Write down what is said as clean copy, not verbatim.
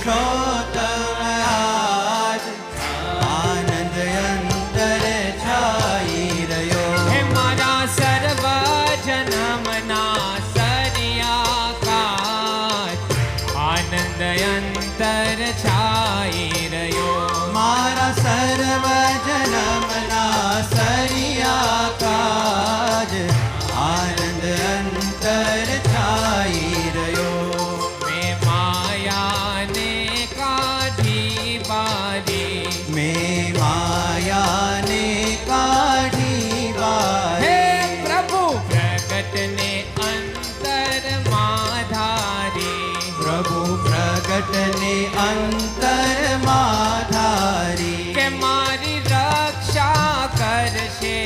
પુરુષોત્તમ આજ આનંદ અંતર છાઈ રહ્યો. હે મારા સર્વ જન્મના સરિયાકાશ આનંદ અંતર છાઈ રહ્યો. મારા સર્વ જન્મના સરિયાકાજ આનંદ અંતર છાઈ રહ્યો. મેં માયાને કાઢી બારી. મેં માયાને કાઢી હે બારી. પ્રભુ પ્રગટને અંતરમાં ધારી. પ્રભુ પ્રગટને અંતરમાં ધારી. કે મારી રક્ષા કરશે